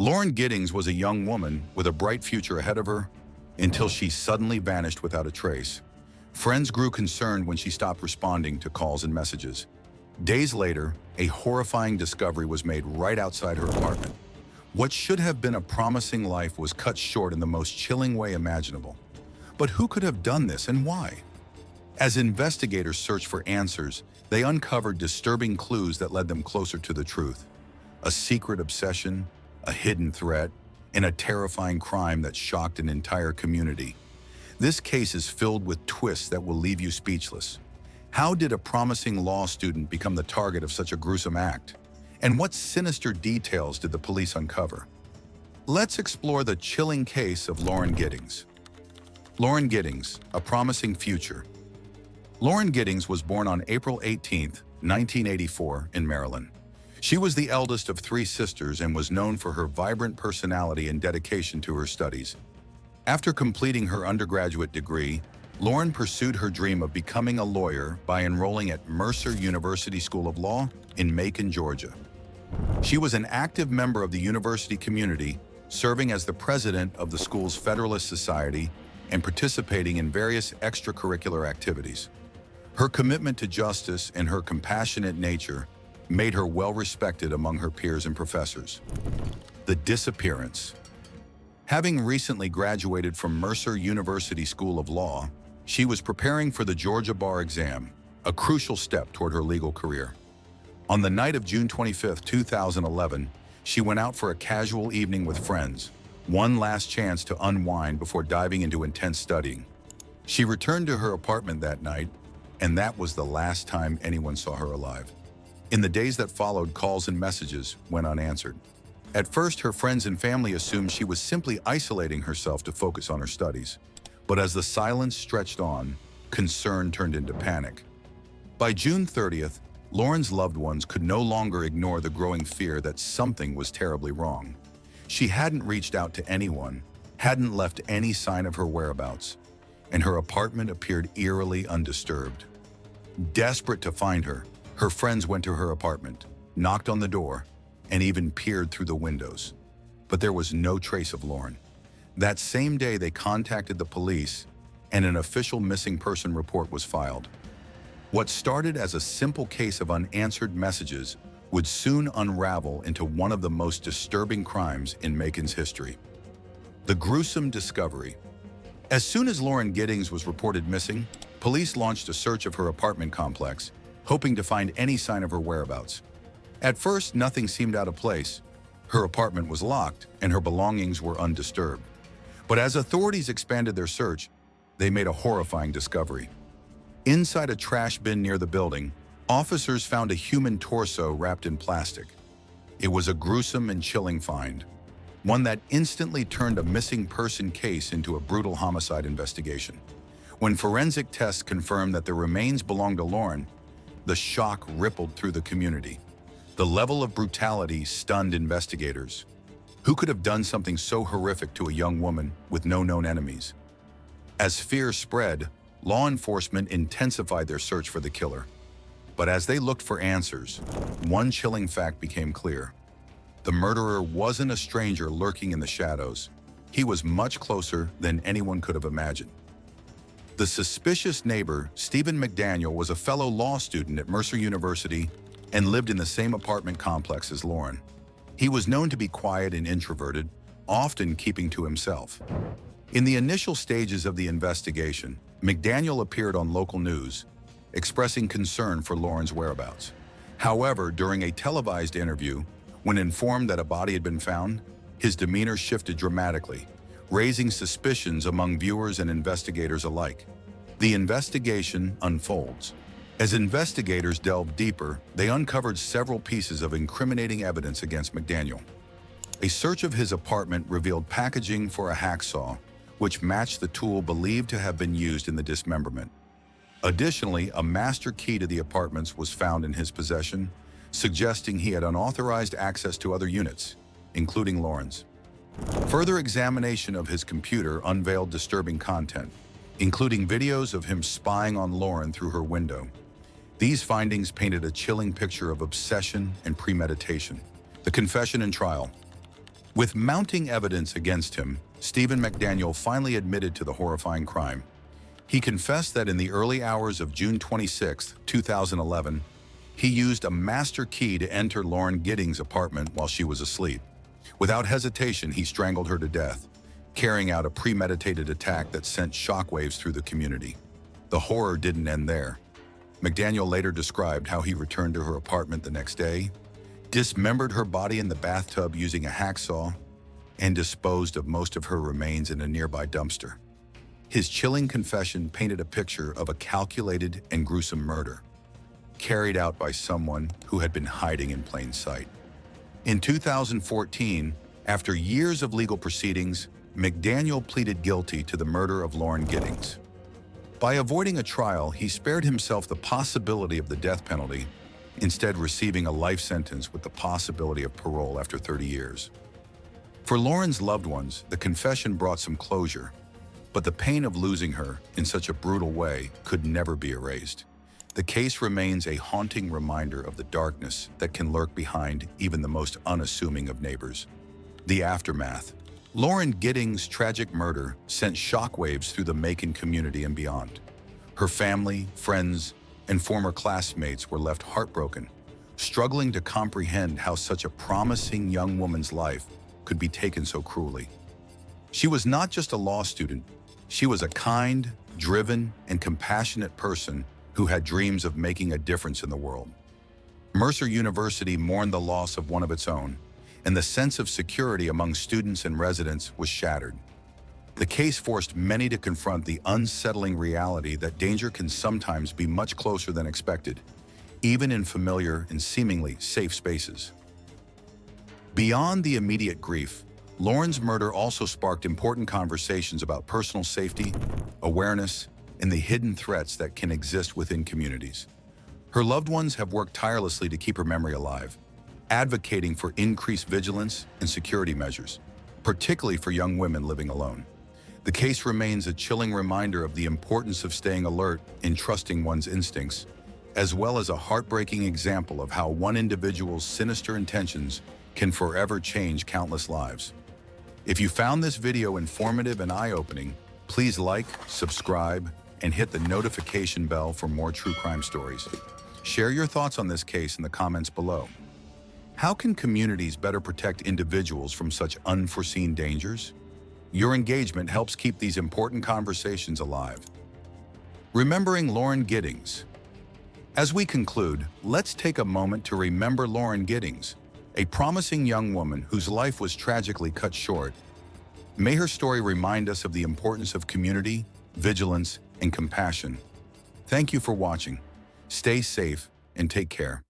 Lauren Giddings was a young woman with a bright future ahead of her until she suddenly vanished without a trace. Friends grew concerned when she stopped responding to calls and messages. Days later, a horrifying discovery was made right outside her apartment. What should have been a promising life was cut short in the most chilling way imaginable. But who could have done this and why? As investigators searched for answers, they uncovered disturbing clues that led them closer to the truth. A secret obsession, a hidden threat, and a terrifying crime that shocked an entire community. This case is filled with twists that will leave you speechless. How did a promising law student become the target of such a gruesome act? And what sinister details did the police uncover? Let's explore the chilling case of Lauren Giddings. Lauren Giddings, a promising future. Lauren Giddings was born on April 18, 1984, in Maryland. She was the eldest of three sisters and was known for her vibrant personality and dedication to her studies. After completing her undergraduate degree, Lauren pursued her dream of becoming a lawyer by enrolling at Mercer University School of Law in Macon, Georgia. She was an active member of the university community, serving as the president of the school's Federalist Society and participating in various extracurricular activities. Her commitment to justice and her compassionate nature made her well-respected among her peers and professors. The disappearance. Having recently graduated from Mercer University School of Law, she was preparing for the Georgia bar exam, a crucial step toward her legal career. On the night of June 25, 2011, she went out for a casual evening with friends, one last chance to unwind before diving into intense studying. She returned to her apartment that night, and that was the last time anyone saw her alive. In the days that followed, calls and messages went unanswered. At first, her friends and family assumed she was simply isolating herself to focus on her studies. But as the silence stretched on, concern turned into panic. By June 30th, Lauren's loved ones could no longer ignore the growing fear that something was terribly wrong. She hadn't reached out to anyone, hadn't left any sign of her whereabouts, and her apartment appeared eerily undisturbed. Desperate to find her, her friends went to her apartment, knocked on the door, and even peered through the windows. But there was no trace of Lauren. That same day, they contacted the police, and an official missing person report was filed. What started as a simple case of unanswered messages would soon unravel into one of the most disturbing crimes in Macon's history. The gruesome discovery. As soon as Lauren Giddings was reported missing, police launched a search of her apartment complex, hoping to find any sign of her whereabouts. At first, nothing seemed out of place. Her apartment was locked, and her belongings were undisturbed. But as authorities expanded their search, they made a horrifying discovery. Inside a trash bin near the building, officers found a human torso wrapped in plastic. It was a gruesome and chilling find, one that instantly turned a missing person case into a brutal homicide investigation. When forensic tests confirmed that the remains belonged to Lauren, the shock rippled through the community. The level of brutality stunned investigators. Who could have done something so horrific to a young woman with no known enemies? As fear spread, law enforcement intensified their search for the killer. But as they looked for answers, one chilling fact became clear. The murderer wasn't a stranger lurking in the shadows. He was much closer than anyone could have imagined. The suspicious neighbor, Stephen McDaniel, was a fellow law student at Mercer University and lived in the same apartment complex as Lauren. He was known to be quiet and introverted, often keeping to himself. In the initial stages of the investigation, McDaniel appeared on local news, expressing concern for Lauren's whereabouts. However, during a televised interview, when informed that a body had been found, his demeanor shifted dramatically, raising suspicions among viewers and investigators alike. The investigation unfolds. As investigators delved deeper, they uncovered several pieces of incriminating evidence against McDaniel. A search of his apartment revealed packaging for a hacksaw, which matched the tool believed to have been used in the dismemberment. Additionally, a master key to the apartments was found in his possession, suggesting he had unauthorized access to other units, including Lauren's. Further examination of his computer unveiled disturbing content, including videos of him spying on Lauren through her window. These findings painted a chilling picture of obsession and premeditation. The confession and trial. With mounting evidence against him, Stephen McDaniel finally admitted to the horrifying crime. He confessed that in the early hours of June 26, 2011, he used a master key to enter Lauren Giddings' apartment while she was asleep. Without hesitation, he strangled her to death, carrying out a premeditated attack that sent shockwaves through the community. The horror didn't end there. McDaniel later described how he returned to her apartment the next day, dismembered her body in the bathtub using a hacksaw, and disposed of most of her remains in a nearby dumpster. His chilling confession painted a picture of a calculated and gruesome murder, carried out by someone who had been hiding in plain sight. In 2014, after years of legal proceedings, McDaniel pleaded guilty to the murder of Lauren Giddings. By avoiding a trial, he spared himself the possibility of the death penalty, instead receiving a life sentence with the possibility of parole after 30 years. For Lauren's loved ones, the confession brought some closure, but the pain of losing her in such a brutal way could never be erased. The case remains a haunting reminder of the darkness that can lurk behind even the most unassuming of neighbors. The aftermath. Lauren Giddings' tragic murder sent shockwaves through the Macon community and beyond. Her family, friends, and former classmates were left heartbroken, struggling to comprehend how such a promising young woman's life could be taken so cruelly. She was not just a law student, she was a kind, driven, and compassionate person who had dreams of making a difference in the world. Mercer University mourned the loss of one of its own, and the sense of security among students and residents was shattered. The case forced many to confront the unsettling reality that danger can sometimes be much closer than expected, even in familiar and seemingly safe spaces. Beyond the immediate grief, Lauren's murder also sparked important conversations about personal safety, awareness, and the hidden threats that can exist within communities. Her loved ones have worked tirelessly to keep her memory alive, advocating for increased vigilance and security measures, particularly for young women living alone. The case remains a chilling reminder of the importance of staying alert and trusting one's instincts, as well as a heartbreaking example of how one individual's sinister intentions can forever change countless lives. If you found this video informative and eye-opening, please like, subscribe, and hit the notification bell for more true crime stories. Share your thoughts on this case in the comments below. How can communities better protect individuals from such unforeseen dangers? Your engagement helps keep these important conversations alive. Remembering Lauren Giddings. As we conclude, let's take a moment to remember Lauren Giddings, a promising young woman whose life was tragically cut short. May her story remind us of the importance of community, vigilance, and compassion. Thank you for watching. Stay safe and take care.